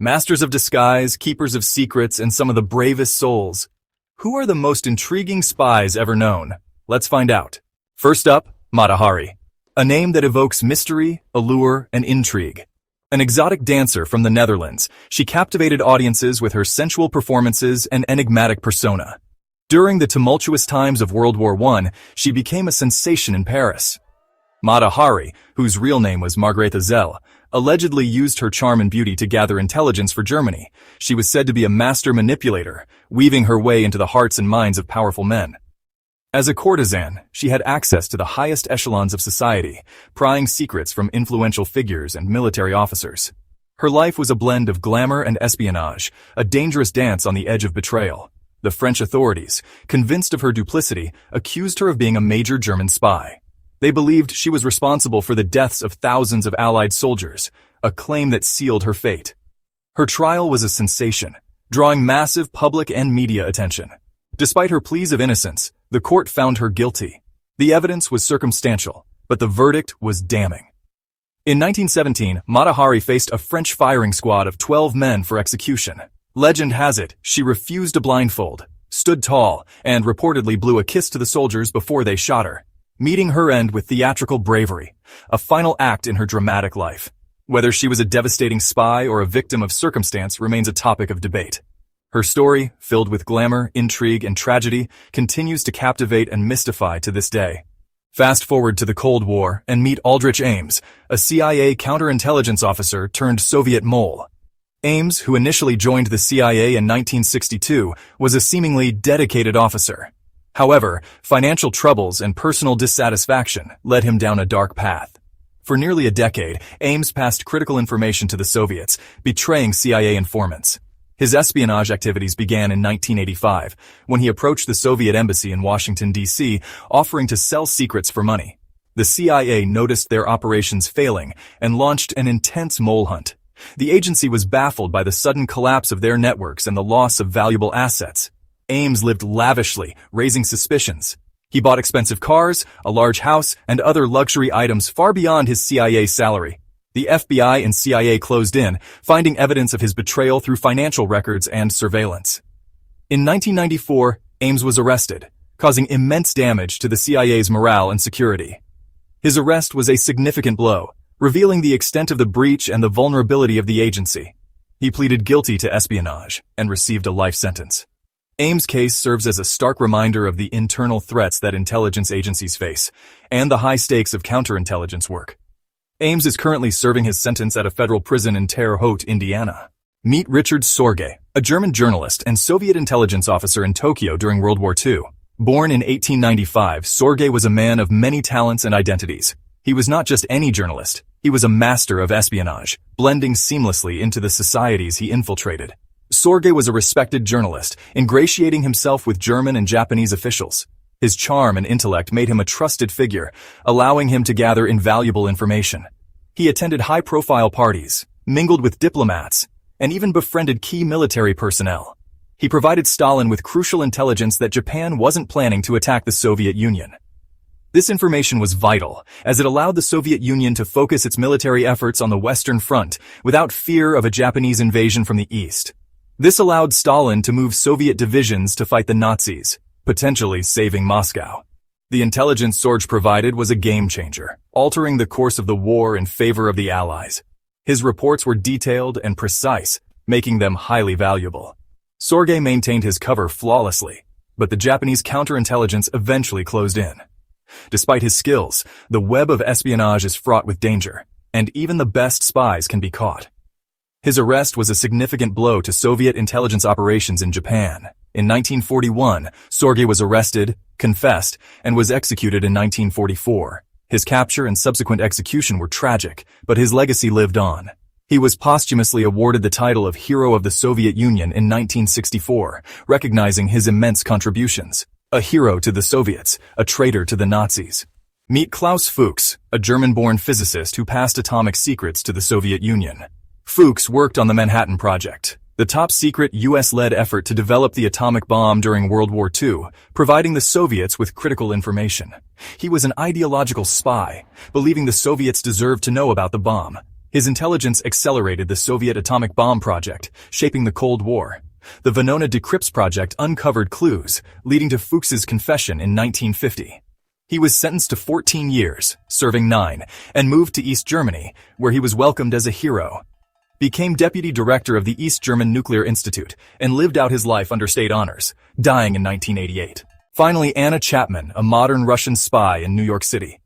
Masters of disguise, keepers of secrets, and some of the bravest souls. Who are the most intriguing spies ever known? Let's find out. First up, Mata Hari. A name that evokes mystery, allure, and intrigue. An exotic dancer from the Netherlands, she captivated audiences with her sensual performances and enigmatic persona. During the tumultuous times of World War I, she became a sensation in Paris. Mata Hari, whose real name was Margaretha Zell, allegedly used her charm and beauty to gather intelligence for Germany. She was said to be a master manipulator, weaving her way into the hearts and minds of powerful men. As a courtesan, she had access to the highest echelons of society, prying secrets from influential figures and military officers. Her life was a blend of glamour and espionage, a dangerous dance on the edge of betrayal. The French authorities, convinced of her duplicity, accused her of being a major German spy. They believed she was responsible for the deaths of thousands of Allied soldiers, a claim that sealed her fate. Her trial was a sensation, drawing massive public and media attention. Despite her pleas of innocence, the court found her guilty. The evidence was circumstantial, but the verdict was damning. In 1917, Mata Hari faced a French firing squad of 12 men for execution. Legend has it, she refused a blindfold, stood tall, and reportedly blew a kiss to the soldiers before they shot her, meeting her end with theatrical bravery, a final act in her dramatic life. Whether she was a devastating spy or a victim of circumstance remains a topic of debate. Her story, filled with glamour, intrigue, and tragedy, continues to captivate and mystify to this day. Fast forward to the Cold War and meet Aldrich Ames, a CIA counterintelligence officer turned Soviet mole. Ames, who initially joined the CIA in 1962, was a seemingly dedicated officer. However, financial troubles and personal dissatisfaction led him down a dark path. For nearly a decade, Ames passed critical information to the Soviets, betraying CIA informants. His espionage activities began in 1985, when he approached the Soviet embassy in Washington, D.C., offering to sell secrets for money. The CIA noticed their operations failing and launched an intense mole hunt. The agency was baffled by the sudden collapse of their networks and the loss of valuable assets. Ames lived lavishly, raising suspicions. He bought expensive cars, a large house, and other luxury items far beyond his CIA salary. The FBI and CIA closed in, finding evidence of his betrayal through financial records and surveillance. In 1994, Ames was arrested, causing immense damage to the CIA's morale and security. His arrest was a significant blow, revealing the extent of the breach and the vulnerability of the agency. He pleaded guilty to espionage and received a life sentence. Ames' case serves as a stark reminder of the internal threats that intelligence agencies face and the high stakes of counterintelligence work. Ames is currently serving his sentence at a federal prison in Terre Haute, Indiana. Meet Richard Sorge, a German journalist and Soviet intelligence officer in Tokyo during World War II. Born in 1895, Sorge was a man of many talents and identities. He was not just any journalist, he was a master of espionage, blending seamlessly into the societies he infiltrated. Sorge was a respected journalist, ingratiating himself with German and Japanese officials. His charm and intellect made him a trusted figure, allowing him to gather invaluable information. He attended high-profile parties, mingled with diplomats, and even befriended key military personnel. He provided Stalin with crucial intelligence that Japan wasn't planning to attack the Soviet Union. This information was vital, as it allowed the Soviet Union to focus its military efforts on the Western Front without fear of a Japanese invasion from the East. This allowed Stalin to move Soviet divisions to fight the Nazis, potentially saving Moscow. The intelligence Sorge provided was a game-changer, altering the course of the war in favor of the Allies. His reports were detailed and precise, making them highly valuable. Sorge maintained his cover flawlessly, but the Japanese counterintelligence eventually closed in. Despite his skills, the web of espionage is fraught with danger, and even the best spies can be caught. His arrest was a significant blow to Soviet intelligence operations in Japan. In 1941, Sorge was arrested, confessed, and was executed in 1944. His capture and subsequent execution were tragic, but his legacy lived on. He was posthumously awarded the title of Hero of the Soviet Union in 1964, recognizing his immense contributions. A hero to the Soviets, a traitor to the Nazis. Meet Klaus Fuchs, a German-born physicist who passed atomic secrets to the Soviet Union. Fuchs worked on the Manhattan Project, the top-secret U.S.-led effort to develop the atomic bomb during World War II, providing the Soviets with critical information. He was an ideological spy, believing the Soviets deserved to know about the bomb. His intelligence accelerated the Soviet atomic bomb project, shaping the Cold War. The Venona Decrypts project uncovered clues, leading to Fuchs's confession in 1950. He was sentenced to 14 years, serving 9, and moved to East Germany, where he was welcomed as a hero. Became deputy director of the East German Nuclear Institute, and lived out his life under state honors, dying in 1988. Finally, Anna Chapman, a modern Russian spy in New York City.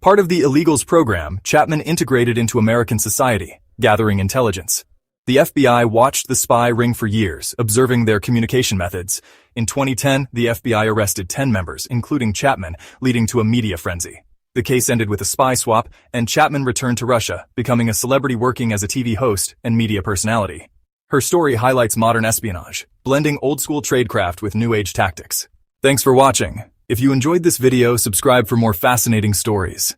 Part of the Illegals program, Chapman integrated into American society, gathering intelligence. The FBI watched the spy ring for years, observing their communication methods. In 2010, the FBI arrested 10 members, including Chapman, leading to a media frenzy. The case ended with a spy swap, and Chapman returned to Russia, becoming a celebrity working as a TV host and media personality. Her story highlights modern espionage, blending old-school tradecraft with new-age tactics. Thanks for watching. If you enjoyed this video, subscribe for more fascinating stories.